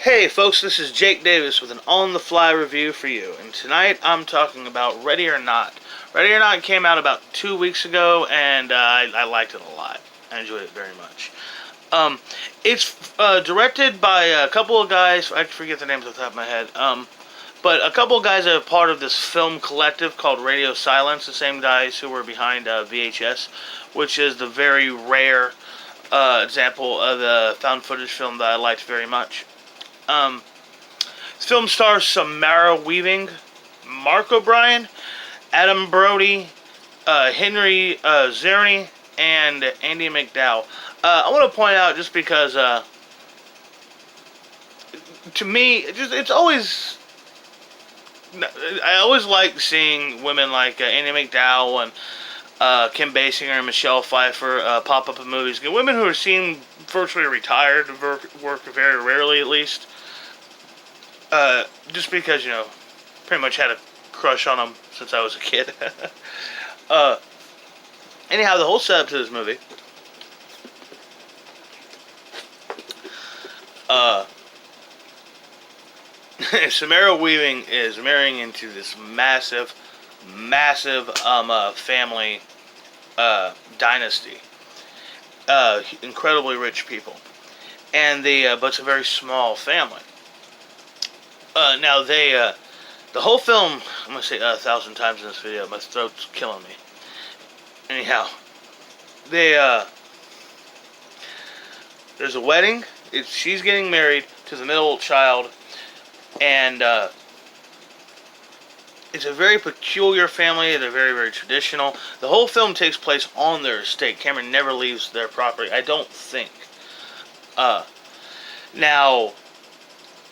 Hey folks, this is Jake Davis with an on-the-fly review for you, and tonight I'm talking about Ready or Not. Ready or Not came out about 2 weeks ago, and I liked it a lot. I enjoyed it very much. It's directed by a couple of guys, I forget the names off the top of my head, but a couple of guys that are part of this film collective called Radio Silence, the same guys who were behind VHS, which is the very rare example of a found footage film that I liked very much. Um, this film stars Samara Weaving, Mark O'Brien, Adam Brody, Henry Czerny, and Andy McDowell. I want to point out, just because, to me, it's always... I always like seeing women like Andy McDowell and Kim Basinger and Michelle Pfeiffer pop up in movies. Women who are seen virtually retired, work very rarely at least. Just because, pretty much had a crush on them since I was a kid. Anyhow, the whole setup to this movie. Samara Weaving is marrying into this massive family dynasty. Incredibly rich people. And but it's a very small family. Now the whole film, I'm going to say 1,000 times in this video, my throat's killing me. Anyhow, there's a wedding, she's getting married to the middle child, and it's a very peculiar family, they're very, very traditional. The whole film takes place on their estate. Cameron never leaves their property, I don't think. Now,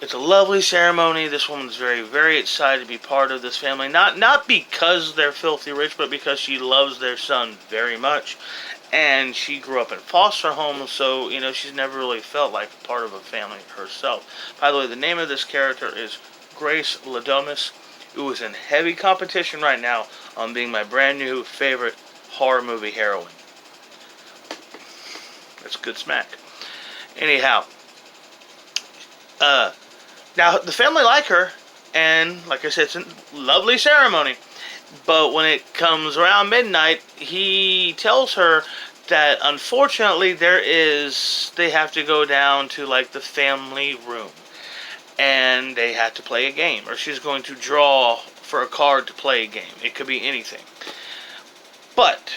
it's a lovely ceremony. This woman's very, very excited to be part of this family. Not because they're filthy rich, but because she loves their son very much. And she grew up in foster homes, so, she's never really felt like part of a family herself. By the way, the name of this character is Grace Ladomas, who is in heavy competition right now on being my brand new favorite horror movie heroine. That's good smack. Anyhow, now, the family like her, and like I said, it's a lovely ceremony. But when it comes around midnight, he tells her that unfortunately they have to go down to like the family room. And they have to play a game, or she's going to draw for a card to play a game. It could be anything. But,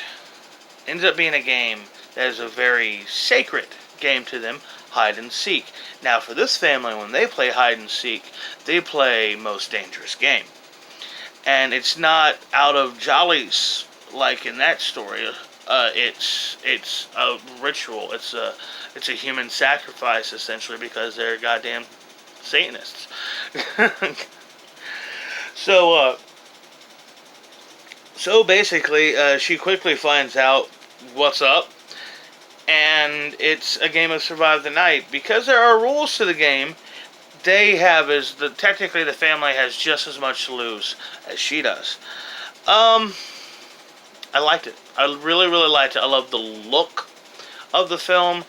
ends up being a game that is a very sacred game to them, hide and seek. Now, for this family, when they play hide and seek, they play Most Dangerous Game. And it's not out of jollies like in that story. It's a ritual. It's a human sacrifice, essentially, because they're goddamn Satanists. So basically, she quickly finds out what's up. And it's a game of survive the night. Because there are rules to the game, technically the family has just as much to lose as she does. I liked it. I really, really liked it. I love the look of the film.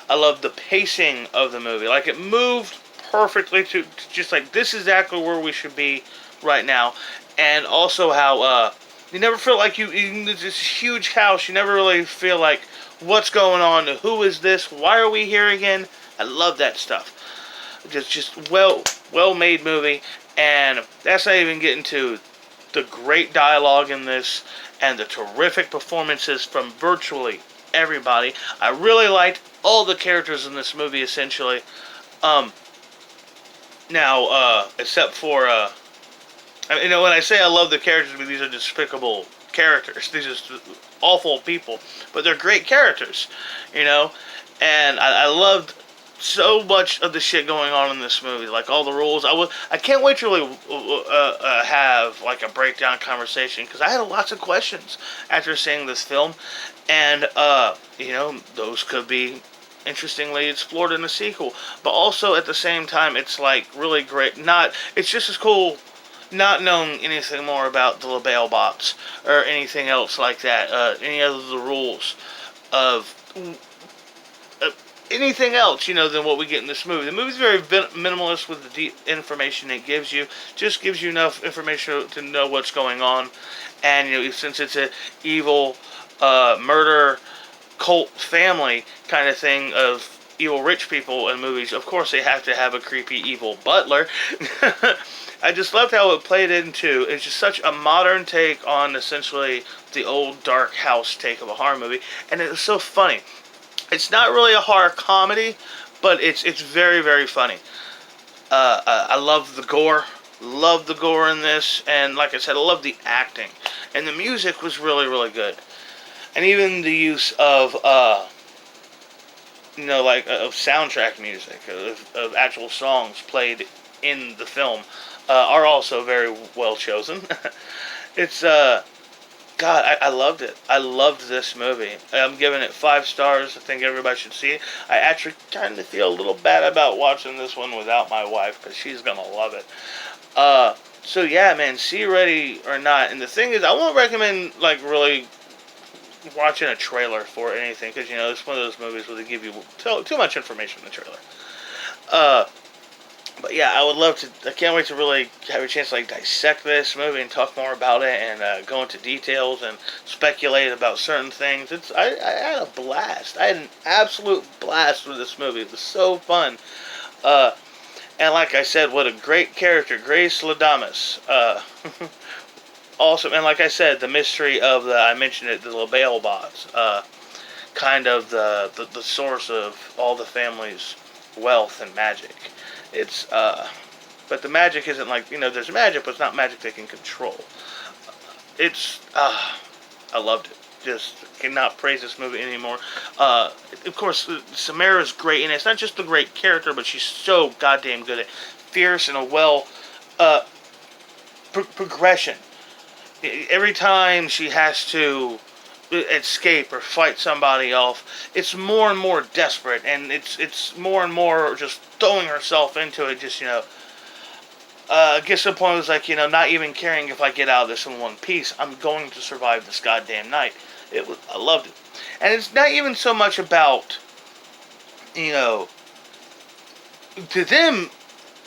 I love the pacing of the movie. Like, it moved perfectly to just like, this is exactly where we should be right now. And also how, you never feel like this huge house, you never really feel like, what's going on? Who is this? Why are we here again? I love that stuff. Just well-made movie, and that's not even getting to the great dialogue in this and the terrific performances from virtually everybody. I really liked all the characters in this movie, essentially. Except for when I say I love the characters, I mean, these are despicable characters. These are awful people, but they're great characters, and I loved so much of the shit going on in this movie, like all the rules. I can't wait to really have like a breakdown conversation, because I had lots of questions after seeing this film, and those could be interestingly explored in a sequel. But also at the same time, it's like really great. It's just as cool not knowing anything more about the LaBelle bots or anything else like that, any of the rules of anything else, than what we get in this movie. The movie's very minimalist with the deep information it gives you. Just gives you enough information to know what's going on. And, since it's a evil murder cult family kind of thing of evil rich people in movies, of course they have to have a creepy evil butler. I just loved how it played into. It's just such a modern take on essentially the old dark house take of a horror movie, and it was so funny. It's not really a horror comedy, but it's very very funny. I love the gore. Love the gore in this, and like I said, I love the acting, and the music was really really good, and even the use of of soundtrack music of actual songs played in the film are also very well chosen. It's God, I loved it. I loved this movie. I'm giving it 5 stars. I think everybody should see it. I actually kind of feel a little bad about watching this one without my wife because she's gonna love it. So yeah, man, see Ready or Not. And the thing is, I won't recommend like really watching a trailer for anything because it's one of those movies where they give you too much information in the trailer. Uh, but yeah, I would love to. I can't wait to really have a chance to like dissect this movie and talk more about it and go into details and speculate about certain things. I had a blast. I had an absolute blast with this movie. It was so fun. Uh, and like I said, what a great character, Grace Ladamus. Awesome. And like I said, the mystery of I mentioned it, the LaBelle bots. Kind of the source of all the family's wealth and magic. It's but the magic isn't like there's magic, but it's not magic they can control. It's I loved it. Just cannot praise this movie anymore. Of course, Samara's great, and it's not just a great character, but she's so goddamn good at fierce and a well progression. Every time she has to escape or fight somebody off, it's more and more desperate, and it's more and more just throwing herself into it. Just gets to the point where it's like not even caring if I get out of this in one piece. I'm going to survive this goddamn night. I loved it, and it's not even so much about to them,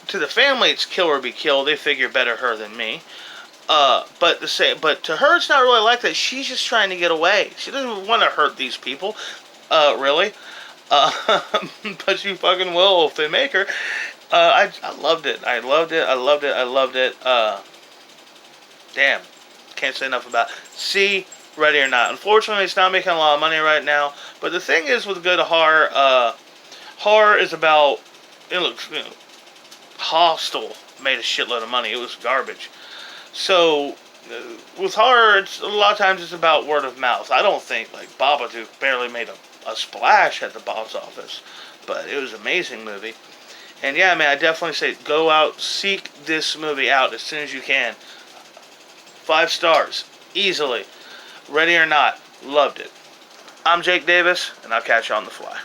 to the family, it's kill or be killed. They figure better her than me. But to her, it's not really like that. She's just trying to get away. She doesn't want to hurt these people, really. Uh, but she fucking will if they make her. I loved it. I loved it. I loved it. I loved it. Damn, can't say enough about it. See, Ready or Not. Unfortunately, it's not making a lot of money right now. But the thing is, with good horror, horror is about. It looks, Hostel made a shitload of money. It was garbage. So, with horror, a lot of times it's about word of mouth. I don't think, like, Babadook barely made a splash at the box office. But it was an amazing movie. And yeah, man, I definitely say go out, seek this movie out as soon as you can. 5 stars. Easily. Ready or Not. Loved it. I'm Jake Davis, and I'll catch you on the fly.